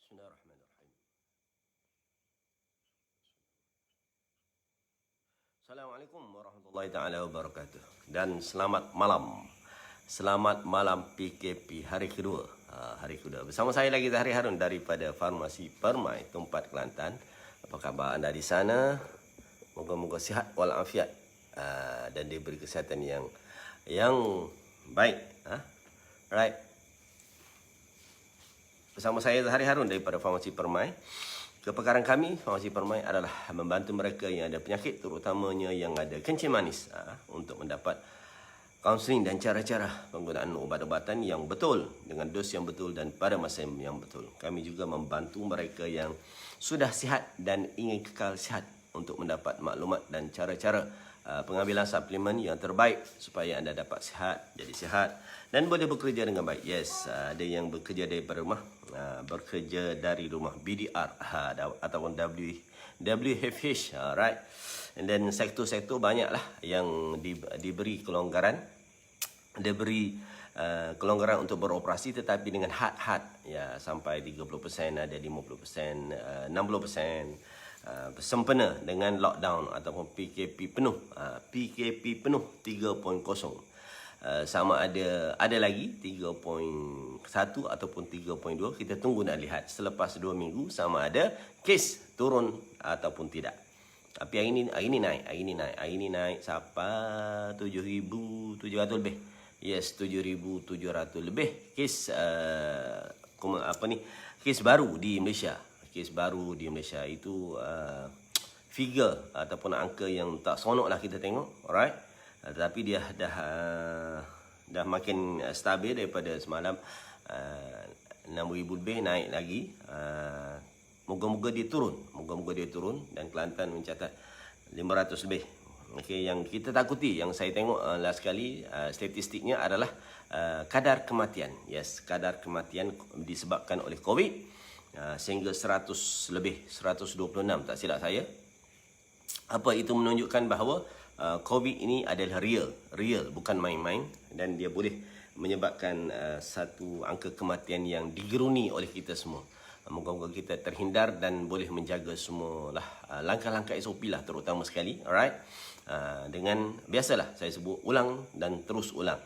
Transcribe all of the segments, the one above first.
Bismillahirrahmanirrahim. Assalamualaikum warahmatullahi taala wabarakatuh. Dan selamat malam. Selamat malam PKP hari kedua. Bersama saya lagi Zahri Harun daripada Farmasi Permai Tumpat Kelantan. Apa khabar anda di sana? Moga-moga sihat walafiat dan diberi kesihatan yang baik. Right. Bersama saya Zahri Harun daripada Farmasi Permai. Kepakaran kami, Farmasi Permai, adalah membantu mereka yang ada penyakit, terutamanya yang ada kencing manis, untuk mendapat kaunseling dan cara-cara penggunaan ubat-ubatan yang betul, dengan dos yang betul dan pada masa yang betul. Kami juga membantu mereka yang sudah sihat dan ingin kekal sihat untuk mendapat maklumat dan cara-cara pengambilan suplemen yang terbaik supaya anda dapat sihat, jadi sihat dan boleh bekerja dengan baik. Yes, ada yang bekerja daripada rumah, bekerja dari rumah, BDR ataupun WFH, right? And then sektor-sektor banyaklah yang diberi kelonggaran, kelonggaran untuk beroperasi, tetapi dengan had ya, sampai 30%, ada 50%, 60%. Sempena dengan lockdown ataupun PKP penuh, PKP penuh 3.0. Sama ada lagi 3.1 ataupun 3.2. Kita tunggu nak lihat selepas 2 minggu sama ada kes turun ataupun tidak. Tapi hari ini naik sampai 7,700 lebih. Yes, 7,700 lebih kes kes baru di Malaysia. Kes baru di Malaysia itu figure ataupun angka yang tak seronok lah kita tengok, alright. Tetapi dia dah makin stabil daripada semalam, 6,000 lebih, naik lagi. Moga-moga dia turun dan Kelantan mencatat 500 lebih. Okey, yang kita takuti, yang saya tengok last kali statistiknya adalah kadar kematian. Yes, kadar kematian disebabkan oleh COVID sehingga 100 lebih, 126 tak silap saya. Apa itu menunjukkan bahawa COVID ini adalah real, bukan main-main, dan dia boleh menyebabkan satu angka kematian yang digeruni oleh kita semua. Moga-moga kita terhindar dan boleh menjaga semualah langkah-langkah SOP lah, terutama sekali, alright. Dengan biasalah saya sebut ulang dan terus ulang.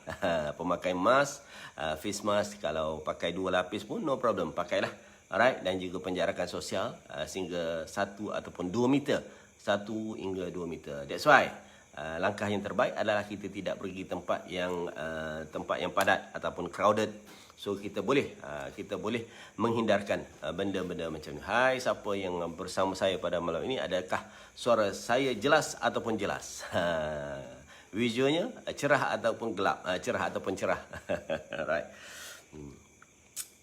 Pemakai mask, face mask, kalau pakai 2 lapis pun no problem, pakailah. Alright, dan juga penjarakan sosial sehingga 1 ataupun 2 meter. 1 hingga 2 meter. That's why langkah yang terbaik adalah kita tidak pergi tempat yang padat ataupun crowded. So kita boleh menghindarkan benda-benda macam ni. Hai, siapa yang bersama saya pada malam ini? Adakah suara saya jelas ataupun jelas? Visualnya cerah ataupun gelap? Cerah ataupun cerah? Right.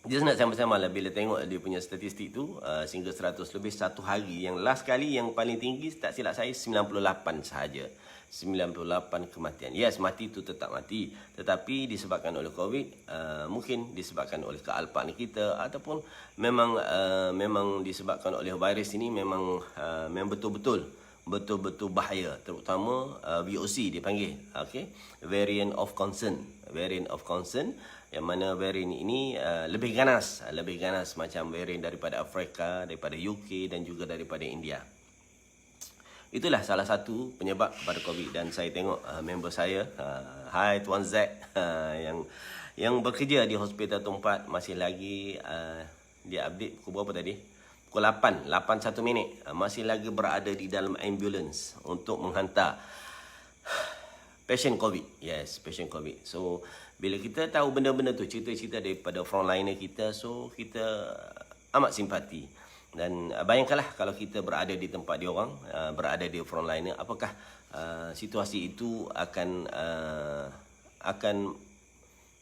Just nak sama-sama lah bila tengok dia punya statistik tu, sehingga 100 lebih satu hari. Yang last kali yang paling tinggi tak silap saya 98 sahaja. 98 kematian. Yes, mati tu tetap mati, tetapi disebabkan oleh COVID, mungkin disebabkan oleh kealpaan kita, ataupun memang disebabkan oleh virus ini, memang betul-betul bahaya, terutama VOC dipanggil, okay? Variant of concern, yang mana variant ini lebih ganas macam variant daripada Afrika, daripada UK dan juga daripada India. Itulah salah satu penyebab kepada COVID. Dan saya tengok member saya, hai Tuan Z, yang bekerja di Hospital Tumpat, masih lagi dia update pukul berapa tadi? Pukul 8:01 masih lagi berada di dalam ambulans untuk menghantar pasien COVID. Yes, pasien COVID. So bila kita tahu benda-benda tu, cerita-cerita daripada frontliner kita, so kita amat simpati. Dan bayangkanlah kalau kita berada di tempat dia orang, berada di frontliner, apakah situasi itu akan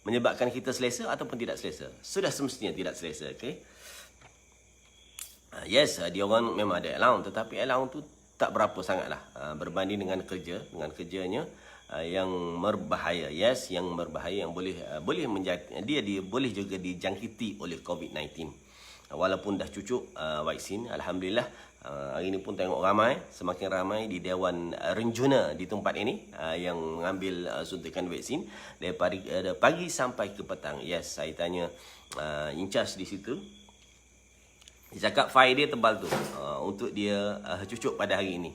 menyebabkan kita selesa ataupun tidak selesa? Sudah semestinya tidak selesa, okey? Yes, dia orang memang ada allowance, tetapi allowance tu tak berapa sangatlah berbanding dengan kerjanya yang berbahaya. Yes, yang berbahaya, yang boleh dia boleh juga dijangkiti oleh COVID-19. Walaupun dah cucuk vaksin, alhamdulillah. Hari ini pun tengok semakin ramai di Dewan Renjuna di tempat ini yang mengambil suntikan vaksin daripada pagi sampai ke petang. Yes, saya tanya in charge di situ. Dia cakap file dia tebal tu untuk dia cucuk pada hari ini.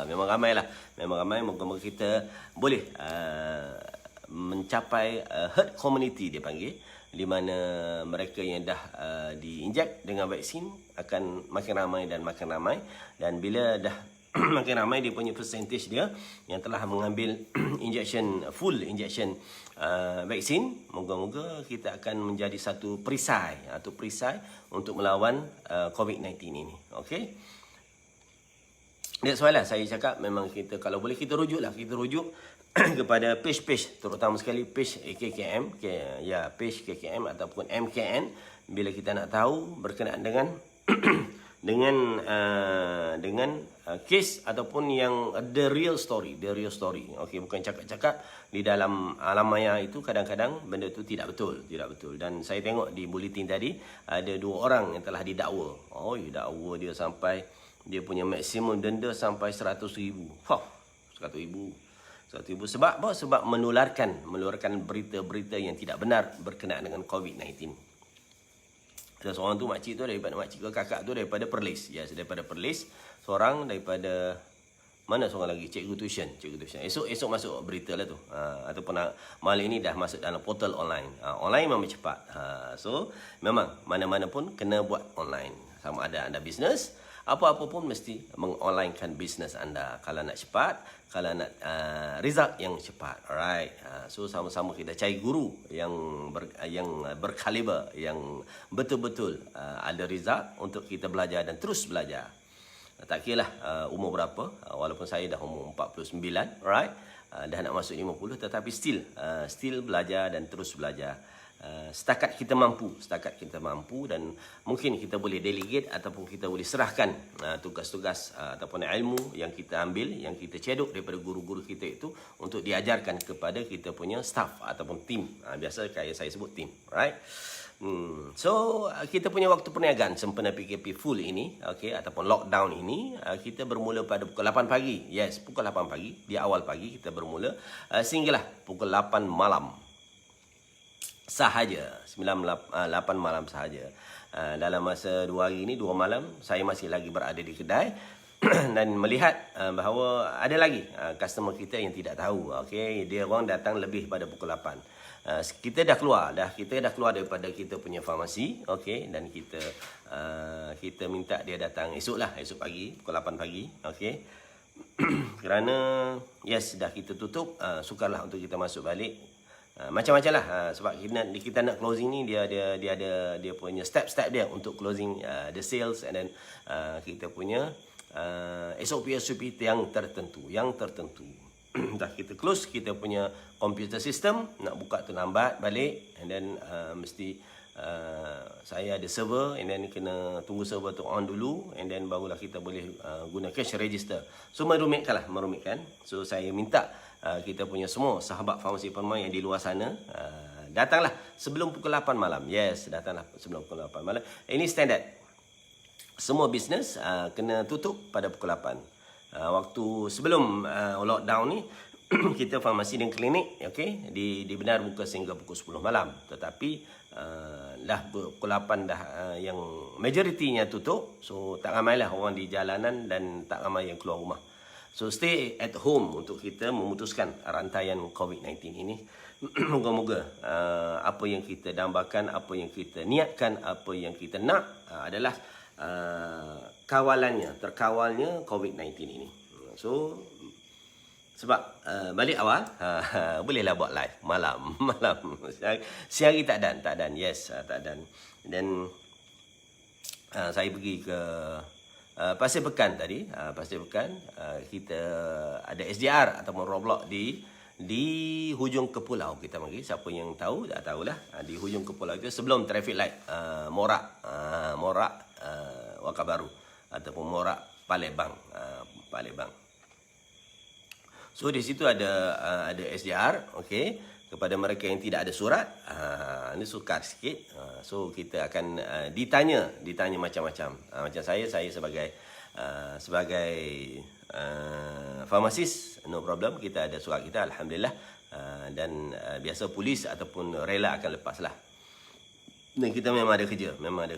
Memang ramai lah. Memang ramai. Moga-moga kita boleh mencapai herd community dia panggil, di mana mereka yang dah diinjek dengan vaksin akan makin ramai dan makin ramai. Dan bila dah makin ramai, dia punya percentage dia yang telah mengambil full injection vaksin, moga-moga kita akan menjadi satu perisai atau perisai untuk melawan COVID-19 ini. Okey. That's why lah saya cakap memang kita kalau boleh kita rujuk kepada page terutama sekali page KKM, page KKM ataupun MKN bila kita nak tahu berkenaan dengan dengan kes ataupun yang the real story. Okey, bukan cakap-cakap di dalam alam maya itu, kadang-kadang benda tu tidak betul. Dan saya tengok di bulletin tadi ada 2 orang yang telah didakwa. Dakwa dia sampai dia punya maksimum denda sampai 100,000. 100,000. Sebab apa? Sebab menularkan berita-berita yang tidak benar berkenaan dengan COVID-19. Ada seorang tu makcik tu daripada makcik ke kakak tu daripada Perlis. Daripada Perlis. Seorang daripada mana seorang lagi? Cikgu tuition. Esok masuk berita lah tu. Ataupun malam ini dah masuk dalam portal online. Online memang cepat. So memang mana-mana pun kena buat online. Sama ada anda bisnes, apa-apa pun mesti mengonlinekan bisnes anda. Kalau nak cepat, kalau nak result yang cepat. Alright. So sama-sama kita cari guru yang berkaliber, yang betul-betul ada result untuk kita belajar dan terus belajar. Tak kira lah umur berapa, walaupun saya dah umur 49, right? Dah nak masuk 50, tetapi still belajar dan terus belajar. Setakat kita mampu dan mungkin kita boleh delegate ataupun kita boleh serahkan tugas-tugas ataupun ilmu yang kita ambil, yang kita cedok daripada guru-guru kita itu untuk diajarkan kepada kita punya staff ataupun tim. Biasa saya sebut tim, right? So kita punya waktu perniagaan sempena PKP full ini, ataupun lockdown ini, kita bermula pada pukul 8 pagi. Yes, pukul 8 pagi, di awal pagi kita bermula sehinggalah pukul 8 malam sahaja. 8 malam sahaja. Dalam masa 2 hari ini, 2 malam, saya masih lagi berada di kedai dan melihat bahawa ada lagi customer kita yang tidak tahu. Dia orang datang lebih pada pukul 8. Kita dah keluar daripada kita punya farmasi, dan kita minta dia datang esok pagi pukul 8 pagi, kerana dah kita tutup, sukarlah untuk kita masuk balik. Macam-macam lah, sebab kita nak closing ni, dia ada dia punya step dia untuk closing the sales, and then kita punya SOP yang tertentu. Dah kita close kita punya computer system, nak buka tu lambat balik, and then mesti saya ada server, and then kena tunggu server tu on dulu, and then barulah kita boleh guna cash register. So merumitkan. So saya minta kita punya semua sahabat farmasi Permai yang di luar sana, datanglah sebelum pukul 8 malam. Yes, datanglah sebelum pukul 8 malam. Ini standard. Semua bisnes kena tutup pada pukul 8. Waktu sebelum lockdown ni kita farmasi dan klinik dibenar buka sehingga pukul 10 malam. Tetapi dah pukul 8 dah yang majoritinya tutup. So tak ramailah orang di jalanan dan tak ramai yang keluar rumah. So stay at home untuk kita memutuskan rantaian COVID-19 ini. Moga-moga apa yang kita dambakan, apa yang kita niatkan, apa yang kita nak adalah terkawalnya COVID-19 ini. So sebab balik awal bolehlah buat live malam. Siang hari tak dan. Yes, tak dan. Dan saya pergi ke Pasir Pekan tadi. Pasir Pekan, kita ada SDR ataupun roadblock di hujung Kepulau kita panggil. Siapa yang tahu, tak tahulah. Di hujung Kepulau itu sebelum traffic light Morak Wakabaru ataupun Morak Palembang. So di situ ada SDR, kepada mereka yang tidak ada surat. Ini sukar sikit. So kita akan ditanya macam-macam. Macam saya sebagai farmasis, no problem, kita ada surat kita, alhamdulillah. Dan biasa polis ataupun rela akan lepaslah. Dan kita memang ada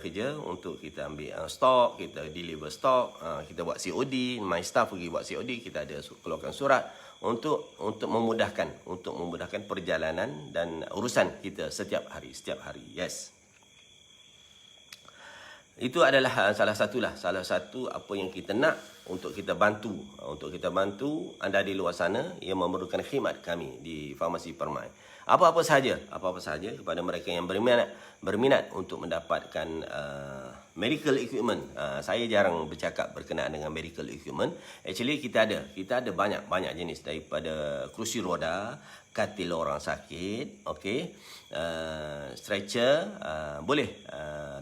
kerja untuk kita ambil stok, kita deliver stok, kita buat COD, my staff pergi buat COD, kita ada keluarkan surat untuk memudahkan perjalanan dan urusan kita setiap hari. Yes. Itu adalah salah satu apa yang kita nak untuk kita bantu anda di luar sana yang memerlukan khidmat kami di Farmasi Permai. Apa-apa sahaja kepada mereka yang berminat untuk mendapatkan medical equipment. Saya jarang bercakap berkenaan dengan medical equipment. Actually kita ada banyak jenis, daripada kerusi roda, katil orang sakit, okey, stretcher, boleh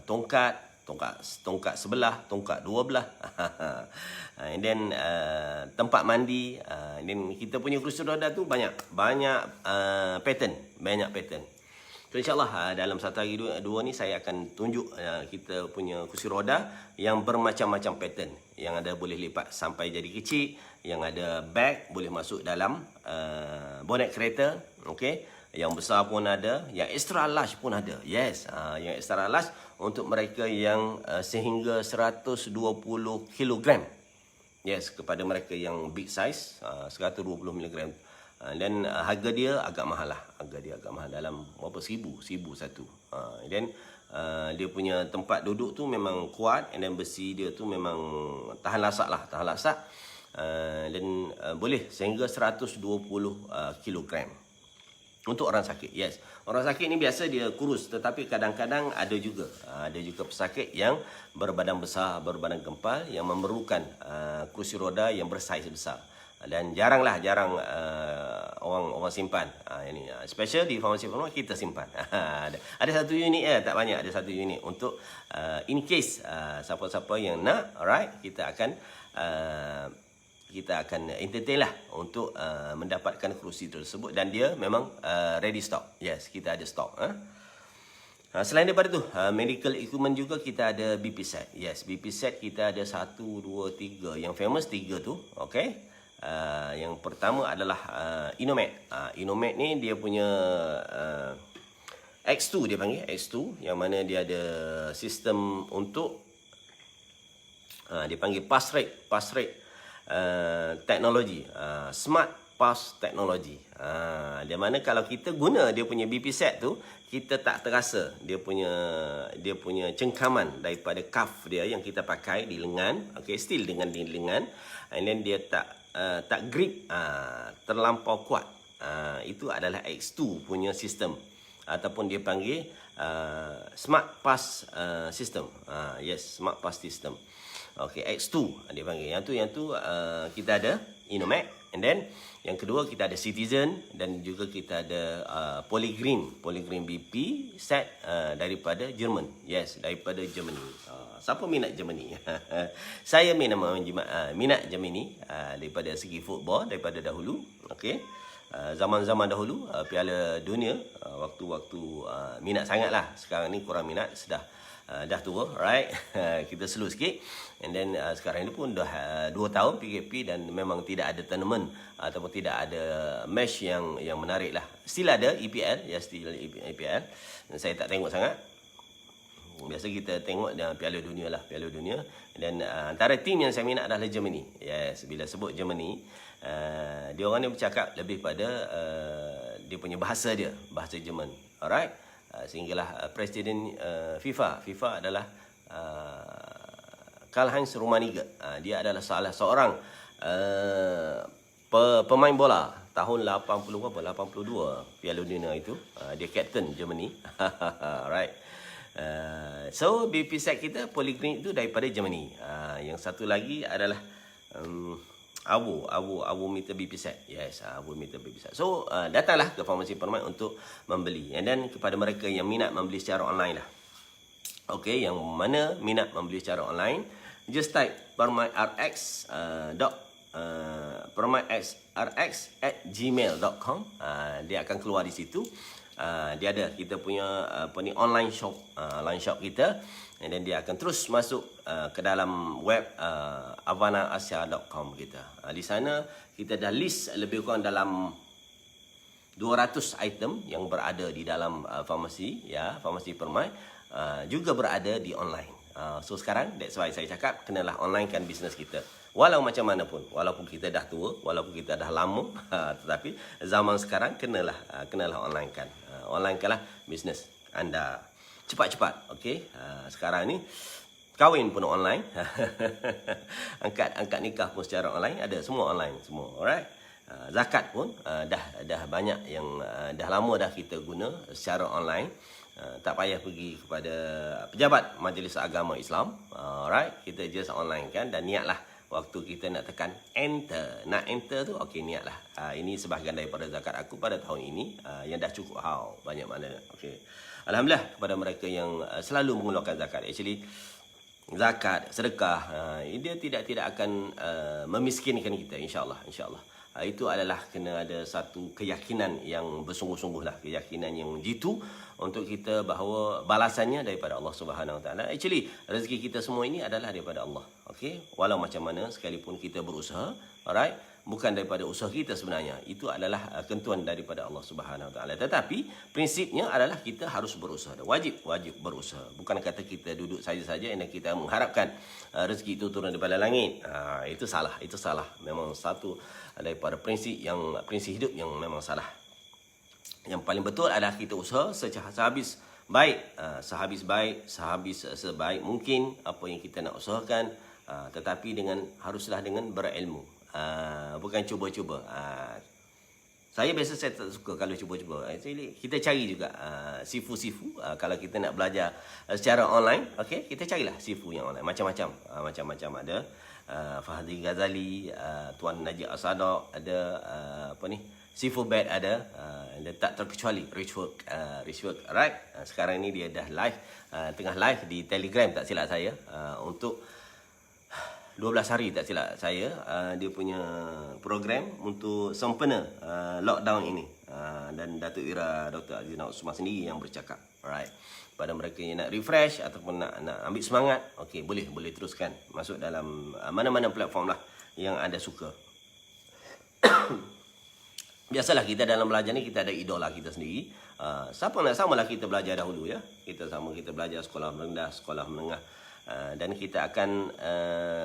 tongkat sebelah, tongkat dua belah, and then tempat mandi, and then kita punya kerusi roda tu banyak pattern. So insyaAllah dalam satu hari dua ni saya akan tunjuk kita punya kerusi roda yang bermacam-macam pattern, yang ada boleh lipat sampai jadi kecil, yang ada bag boleh masuk dalam bonet kereta, okey. Yang besar pun ada, yang extra large pun ada. Yes, yang extra large untuk mereka yang sehingga 120 kg. Yes, kepada mereka yang big size, 120 kg. Dan harga dia agak mahal lah. Dalam berapa? 1,000 satu. Dan dia punya tempat duduk tu memang kuat, and then besi dia tu memang tahan lasak. Dan boleh sehingga 120 kg. Untuk orang sakit, yes. Orang sakit ni biasa dia kurus, tetapi kadang-kadang ada juga pesakit yang berbadan besar, berbadan gempal, yang memerlukan kerusi roda yang bersaiz besar. Dan jarang orang simpan. Ini special di Farmasi Permai kita simpan. Ada satu unit tak banyak, ada satu unit untuk in case siapa-siapa yang nak, alright, kita akan entertain lah untuk mendapatkan kerusi tersebut, dan dia memang ready stock. Yes, kita ada stok. Selain daripada tu, medical equipment juga kita ada BP set. Yes, BP set kita ada 1, 2, 3. Yang famous 3 tu, okay. Yang pertama adalah Inomed. Inomed ni dia punya X2, dia panggil X2, yang mana dia ada sistem untuk dia panggil pass rate teknologi, smart pass teknologi. Di mana kalau kita guna dia punya BP set tu, kita tak terasa dia punya cengkaman daripada cuff dia yang kita pakai di lengan, okey, still dengan di lengan, and then dia tak grip terlampau kuat. Itu adalah X2 punya sistem, ataupun dia panggil smart pass system. Yes, smart pass system. Okey, X2 dia panggil. Yang tu kita ada Inomed, and then yang kedua kita ada Citizen, dan juga kita ada Polygreen BP set daripada Jerman. Yes, daripada Germany. Siapa minat Germany? Saya minat Germany daripada segi football daripada dahulu. Okey. Zaman-zaman dahulu Piala Dunia, waktu-waktu minat sangatlah. Sekarang ni kurang minat, dah tua, right? Kita slow sikit. And then sekarang ni pun dah 2 tahun PKP, dan memang tidak ada tournament ataupun tidak ada match yang menarik lah. Still ada EPL, ya, still EPL. Dan saya tak tengok sangat. Biasa kita tengok Piala Dunia lah, Piala Dunia. Dan antara tim yang saya minat adalah Germany. Yes, bila sebut Germany, dia orang ni bercakap lebih pada dia punya bahasa Jerman. Alright. Sehinggalah Presiden FIFA adalah Karl-Heinz Rummenigge. Dia adalah salah seorang pemain bola tahun 82 Piala Dunia itu. Dia captain Germany. Right. So BP set kita Polygreen itu daripada Germany. Yang satu lagi adalah Awu meter BP set. Yes, Awu meter BP set. So datanglah ke Farmasi Permai untuk membeli. And then kepada mereka yang minat membeli secara online lah. Okay, yang mana minat membeli secara online, just type permairx@gmail.com. Dia akan keluar di situ. Dia ada kita punya online shop kita, and then dia akan terus masuk ke dalam web avanaasia.com kita. Di sana kita dah list lebih kurang dalam 200 item yang berada di dalam farmasi Permai. juga berada di online. So sekarang that's why saya cakap kenalah online kan bisnes kita. Walau macam mana pun, walaupun kita dah tua, walaupun kita dah lama, tetapi zaman sekarang kenalah online kan. Online kanlah bisnes anda. Cepat-cepat, okey. Sekarang ni kahwin pun online. angkat nikah pun secara online, ada semua online semua. Alright. Zakat pun dah banyak yang dah lama dah kita guna secara online. Tak payah pergi kepada pejabat Majlis Agama Islam. Alright, kita just online kan, dan niatlah waktu kita nak tekan enter. Nak enter tu okey, niatlah. Ini sebahagian daripada zakat aku pada tahun ini yang dah cukup banyak mana. Okey. Alhamdulillah kepada mereka yang selalu mengeluarkan zakat. Actually zakat, sedekah, dia tidak akan memiskinkan kita, insya-Allah. Itu adalah kena ada satu keyakinan yang bersungguh-sungguhlah, keyakinan yang jitu untuk kita bahawa balasannya daripada Allah Subhanahu Wa Taala. Actually rezeki kita semua ini adalah daripada Allah. Okey, walau macam mana sekalipun kita berusaha, alright, bukan daripada usaha kita sebenarnya. Itu adalah ketentuan daripada Allah Subhanahu Wa Taala. Tetapi prinsipnya adalah kita harus berusaha. Wajib berusaha. Bukan kata kita duduk saja-saja dan kita mengharapkan rezeki itu turun daripada langit. Itu salah. Memang satu daripada prinsip hidup yang memang salah. Yang paling betul adalah kita usaha sehabis sebaik mungkin apa yang kita nak usahakan, tetapi haruslah dengan berilmu. Bukan cuba-cuba. Saya tak suka kalau cuba-cuba. Actually, kita cari juga sifu-sifu. Kalau kita nak belajar secara online, okey, kita carilah sifu yang online. Macam-macam ada. Fahdi Ghazali, Tuan Najib Asadok, ada Sifu Bed ada, tak terkecuali Rich Work, right? Sekarang ni dia dah live, tengah live di Telegram tak silap saya, untuk 12 hari tak silap saya, dia punya program untuk sempena lockdown ini, dan Datuk Ira Dr. Azizna Usman sendiri yang bercakap, right? Pada mereka yang nak refresh ataupun nak ambil semangat, okey, boleh teruskan masuk dalam mana-mana platform lah yang anda suka. Biasalah kita dalam belajar ni kita ada idola kita sendiri. Siapa nak samalah kita belajar dahulu ya. Kita belajar sekolah rendah, sekolah menengah, dan kita akan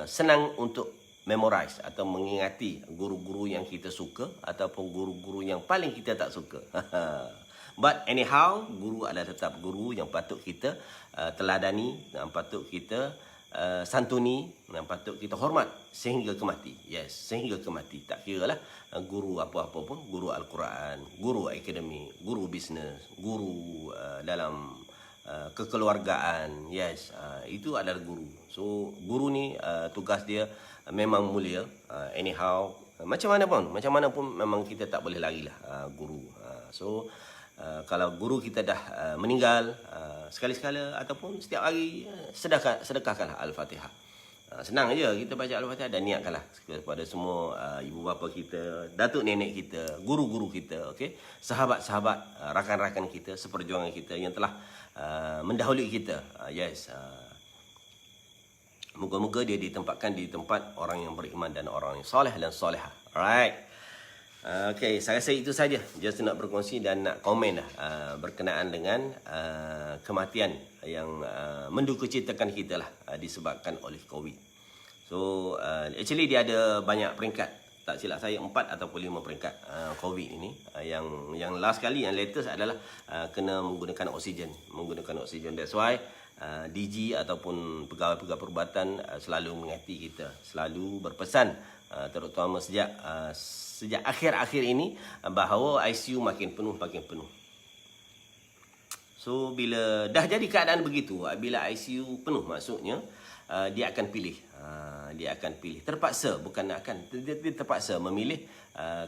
senang untuk memorize atau mengingati guru-guru yang kita suka ataupun guru-guru yang paling kita tak suka. But anyhow, guru adalah tetap guru yang patut kita teladani, yang patut kita santuni, yang patut kita hormat sehingga kemati. Yes, sehingga kemati. Tak kira lah guru apa-apa pun, guru Al-Quran, guru akademik, guru bisnes, guru dalam kekeluargaan. Yes, itu adalah guru. So guru ni tugas dia memang mulia. Anyhow, macam mana pun memang kita tak boleh larilah guru. Kalau guru kita dah meninggal, sekali-sekala ataupun setiap hari, sedekahkanlah Al-Fatihah. Senang aja kita baca Al-Fatihah dan niatkanlah kepada semua ibu bapa kita, datuk nenek kita, guru-guru kita, okey, sahabat-sahabat, rakan-rakan kita, seperjuangan kita yang telah mendahului kita. Moga-moga dia ditempatkan di tempat orang yang beriman dan orang yang soleh dan solehah. Alright. Okey, saya rasa itu saja. Just nak berkongsi dan nak komen berkenaan dengan kematian yang mendukacitakan kita lah, disebabkan oleh COVID. So actually dia ada banyak peringkat. Tak silap saya 4 ataupun 5 peringkat COVID ini. Yang last kali, yang latest adalah kena menggunakan oksigen. That's why DG ataupun pegawai-pegawai perubatan selalu mengingati kita, selalu berpesan, terutama sejak akhir-akhir ini, bahawa ICU makin penuh. So bila dah jadi keadaan begitu, bila ICU penuh, maksudnya dia akan pilih. Terpaksa, dia terpaksa memilih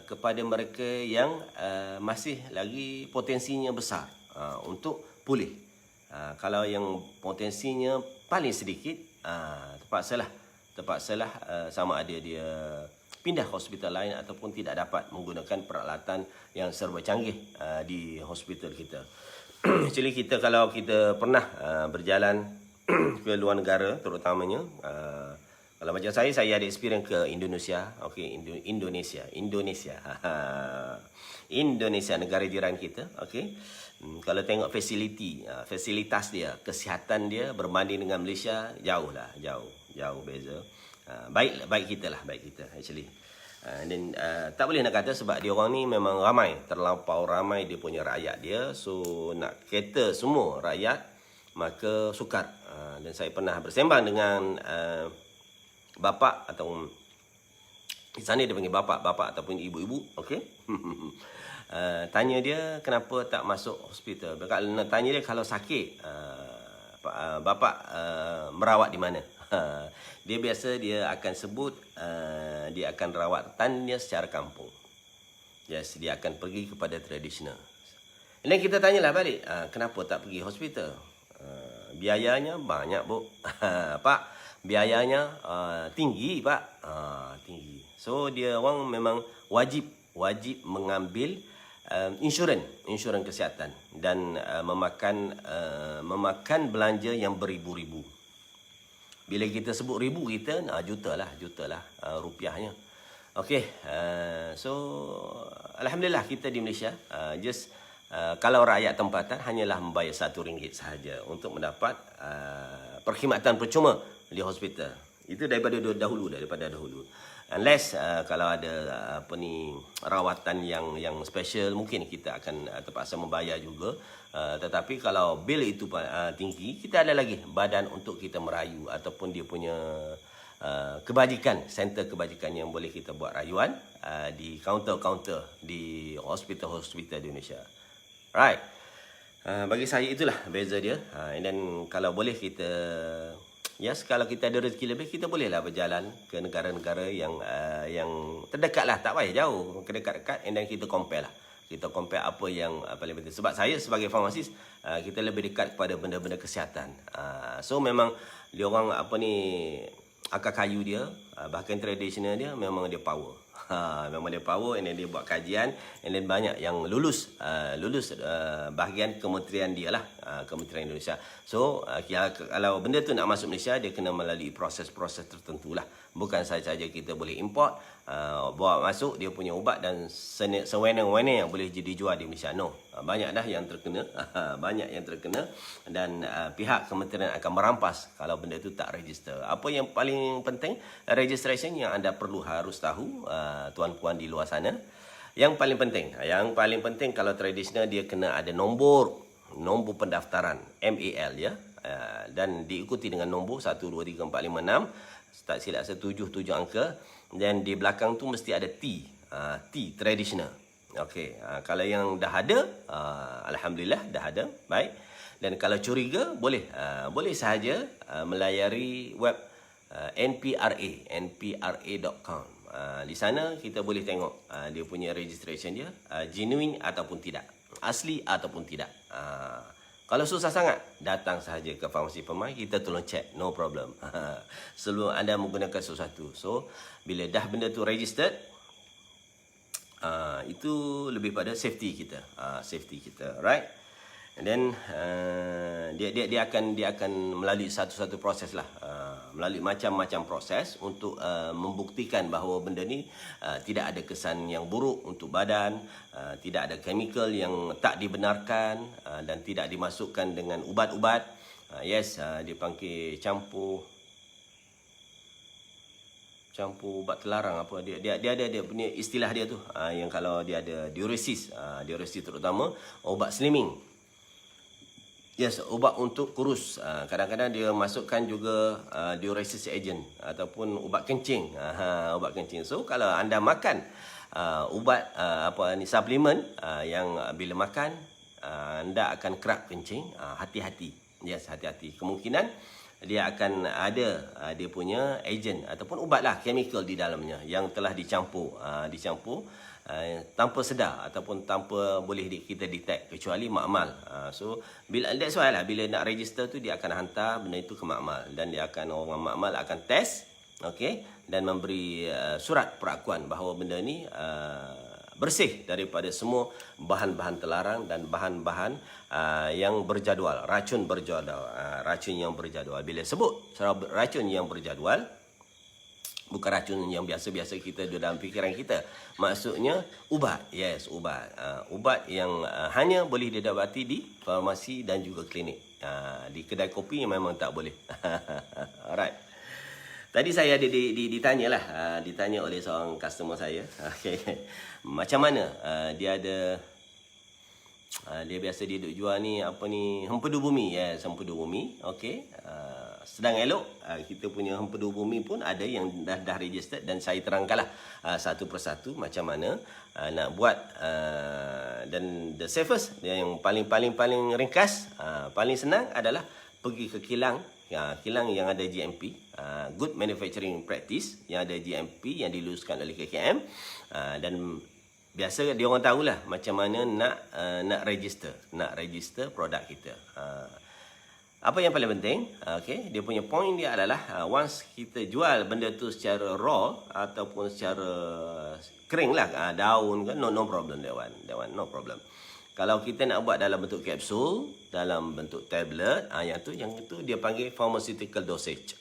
kepada mereka yang masih lagi potensinya besar untuk pulih. Kalau yang potensinya paling sedikit, terpaksalah sama ada dia pindah hospital lain ataupun tidak dapat menggunakan peralatan yang serba canggih di hospital kita. Actually kalau kita pernah berjalan ke luar negara, terutamanya Kalau macam saya ada experience ke Indonesia. Okey, Indonesia. Indonesia, negara jiran kita. Okey. Kalau tengok fasilitas dia, kesihatan dia berbanding dengan Malaysia, jauh beza. Baik kita actually. Dan tak boleh nak kata sebab dia orang ni memang ramai, terlampau ramai dia punya rakyat dia. So nak cater semua rakyat, maka sukar. Dan saya pernah bersembang dengan bapa atau di sana dia panggil bapa ataupun ibu-ibu, okey. Tanya dia kenapa tak masuk hospital. Kalau nak tanya dia kalau sakit, bapa merawat di mana? Dia biasa dia akan sebut dia akan rawatannya secara kampung. Yes, dia akan pergi kepada tradisional. Dan kita tanyalah balik, kenapa tak pergi hospital? Biayanya banyak, Bu. Pak, biayanya tinggi, Pak. Tinggi. So dia orang memang wajib mengambil insurans kesihatan dan memakan belanja yang beribu-ribu. Bila kita sebut ribu, kita juta lah rupiahnya. Okey, so alhamdulillah kita di Malaysia kalau rakyat tempatan hanyalah membayar RM1 sahaja untuk mendapat perkhidmatan percuma di hospital. Itu daripada dahulu. Unless kalau ada rawatan yang special, mungkin kita akan terpaksa membayar juga. Tetapi kalau bil itu tinggi, kita ada lagi badan untuk kita merayu ataupun dia punya kebajikan, center kebajikan yang boleh kita buat rayuan di kaunter-kaunter di hospital-hospital di Indonesia. Right. Bagi saya itulah beza dia. Dan kalau boleh kita, kalau kita ada rezeki lebih, kita bolehlah berjalan ke negara-negara yang terdekat lah, tak payah jauh, ke dekat-dekat, and then kita compare lah. Kita compare apa yang paling penting. Sebab saya sebagai farmasis, kita lebih dekat kepada benda-benda kesihatan. So memang dia orang akar kayu dia, bahkan tradisional dia, memang dia power. Memang dia power, and then dia buat kajian, and then banyak yang lulus bahagian kementerian dia lah, Kementerian Indonesia. So kalau benda tu nak masuk Malaysia, dia kena melalui proses-proses tertentu lah. Bukan saja kita boleh import, bawa masuk dia punya ubat dan sewenang-wenang yang boleh dijual di Malaysia. No, banyak dah yang terkena. Dan pihak kementerian akan merampas kalau benda tu tak register. Apa yang paling penting, registration yang anda harus tahu, tuan-puan di luar sana. Yang paling penting kalau tradisional, dia kena ada nombor pendaftaran MAL ya. Dan diikuti dengan nombor 1 2 3 4 5 6, tak silap saya 7 angka, dan di belakang tu mesti ada T tradisional. Okey, kalau yang dah ada, alhamdulillah dah ada, baik. Dan kalau curiga, boleh sahaja melayari web npra.com. Di sana kita boleh tengok dia punya registration dia genuine ataupun tidak, asli ataupun tidak. Kalau susah sangat, datang sahaja ke farmasi Permai, kita tolong check, no problem. Sebelum anda menggunakan sesuatu. So bila dah benda tu registered, itu lebih pada safety kita, right? And then dia akan melalui satu-satu proses lah, melalui macam-macam proses untuk membuktikan bahawa benda ni tidak ada kesan yang buruk untuk badan, tidak ada chemical yang tak dibenarkan, dan tidak dimasukkan dengan ubat-ubat. Dia panggil campur ubat terlarang apa, dia ada dia punya istilah dia tu, yang kalau dia ada diuresis terutama obat slimming. Ubat untuk kurus. Kadang-kadang dia masukkan juga diuresis agent ataupun ubat kencing. Ubat kencing. So kalau anda makan ubat suplemen yang bila makan anda akan kerap kencing, hati-hati. Hati-hati. Kemungkinan dia akan ada dia punya agent ataupun ubat lah, chemical di dalamnya yang telah dicampur tanpa sedar ataupun tanpa boleh kita detect, kecuali makmal. So that's why lah, bila nak register tu dia akan hantar benda itu ke makmal, dan orang makmal akan test, okey, dan memberi surat perakuan bahawa benda ni bersih daripada semua bahan-bahan terlarang dan bahan-bahan yang berjadual, racun yang berjadual. Bila sebut racun yang berjadual, Bukan racun yang biasa-biasa kita ada dalam fikiran kita. Maksudnya ubat. Yes, ubat. Ubat yang hanya boleh didapati di farmasi dan juga klinik. Di kedai kopi memang tak boleh. Alright. Tadi saya ditanya oleh seorang customer saya. Okay. Macam mana dia ada dia biasa dia duk jual ni apa ni, hempedu bumi. Yes, hempedu bumi. Okey. Sedang elok kita punya hempedu bumi pun ada yang dah registered, dan saya terangkanlah satu persatu macam mana nak buat, dan the safest, yang paling ringkas, paling senang adalah pergi ke kilang. Kilang yang ada GMP, Good Manufacturing Practice, yang ada GMP yang diluluskan oleh KKM, dan biasa dia orang tahulah macam mana nak register produk kita. Apa yang paling penting, okay, dia punya point dia adalah once kita jual benda tu secara raw ataupun secara kering lah, daun kan, no problem that one, no problem. Kalau kita nak buat dalam bentuk kapsul, dalam bentuk tablet, yang itu dia panggil pharmaceutical dosage.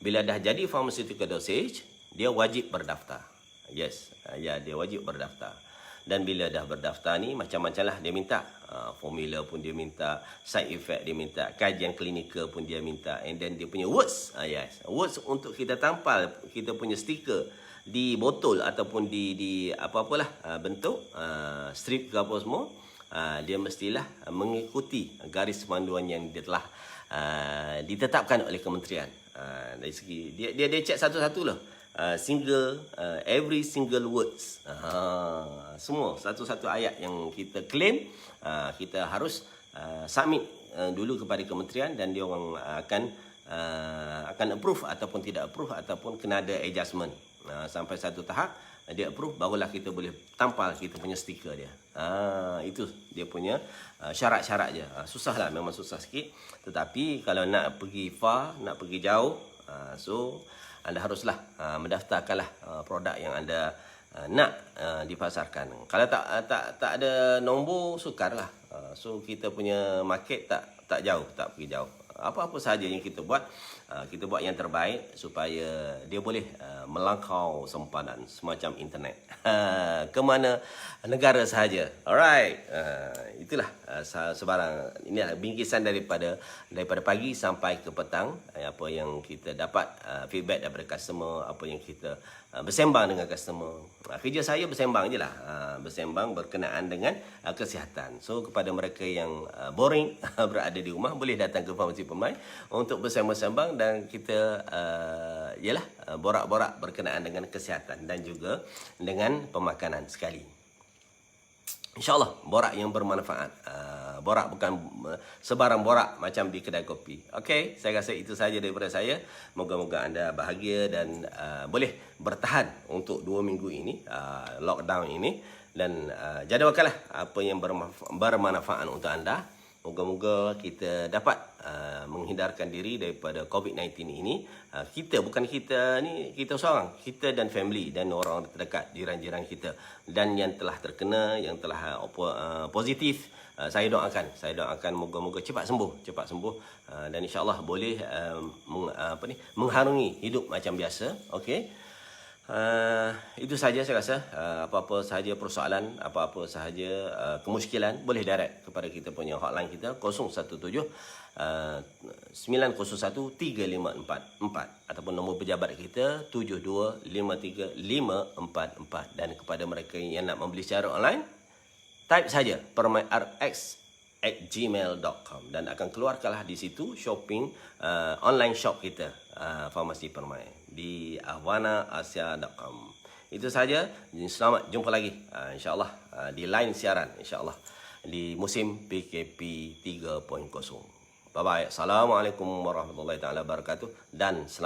Bila dah jadi pharmaceutical dosage, dia wajib berdaftar. Yes, dia wajib berdaftar. Dan bila dah berdaftar ni, macam-macam lah dia minta. Formula pun dia minta, side effect dia minta, kajian klinikal pun dia minta, and then dia punya words. Yes, words untuk kita tampal kita punya stiker di botol ataupun di apa-apalah bentuk strip ke apa semua. Dia mestilah mengikuti garis panduan yang dia telah ditetapkan oleh kementerian. Dari segi dia cek satu-satu lah. Every single words, semua satu-satu ayat yang kita claim, kita harus submit dulu kepada kementerian, dan dia orang akan approve ataupun tidak approve, ataupun kena ada adjustment. Sampai satu tahap dia approve, barulah kita boleh tampal kita punya stiker dia. Itu dia punya syarat-syarat je. Susah lah, memang susah sikit. Tetapi kalau nak pergi far, nak pergi jauh, so anda haruslah mendaftarkanlah produk yang anda nak dipasarkan. Kalau tak ada nombor, sukarlah. So kita punya market tak jauh, tak pergi jauh. Apa-apa sahaja yang kita buat yang terbaik supaya dia boleh melangkau sempadan semacam internet ke mana negara sahaja. Alright, itulah sebarang. Ini bingkisan daripada pagi sampai ke petang, apa yang kita dapat feedback daripada customer, apa yang kita bersembang dengan customer. Kerja saya bersembang je lah, bersembang berkenaan dengan kesihatan. So kepada mereka yang boring berada di rumah, boleh datang ke Farmasi Permai untuk bersembang-sembang, dan kita borak-borak berkenaan dengan kesihatan dan juga dengan pemakanan sekali. InsyaAllah borak yang bermanfaat. Borak bukan sebarang borak macam di kedai kopi. Okey, saya rasa itu sahaja daripada saya. Moga-moga anda bahagia dan boleh bertahan untuk 2 minggu ini, lockdown ini, dan jadualkanlah apa yang bermanfaat untuk anda. Moga-moga kita dapat menghindarkan diri daripada COVID-19 ini. Bukan kita ni, kita seorang, kita dan family dan orang terdekat, jiran-jiran kita, dan yang telah terkena, yang telah positif, saya doakan moga-moga cepat sembuh, dan insya-Allah boleh mengharungi hidup macam biasa. Okey. Itu sahaja saya rasa. Apa-apa sahaja persoalan, apa-apa sahaja kemusykilan, boleh direct kepada kita punya hotline kita 017 901 3544, ataupun nombor pejabat kita 7253 544. Dan kepada mereka yang nak membeli secara online, type saja permairx@gmail.com, dan akan keluarkanlah di situ shopping online shop kita, Farmasi Permai di ahwanaasia.com. Itu saja. Selamat jumpa lagi insya-Allah di line siaran, insya-Allah di musim PKP 3.0. Bye bye. Assalamualaikum warahmatullahi taala wabarakatuh, dan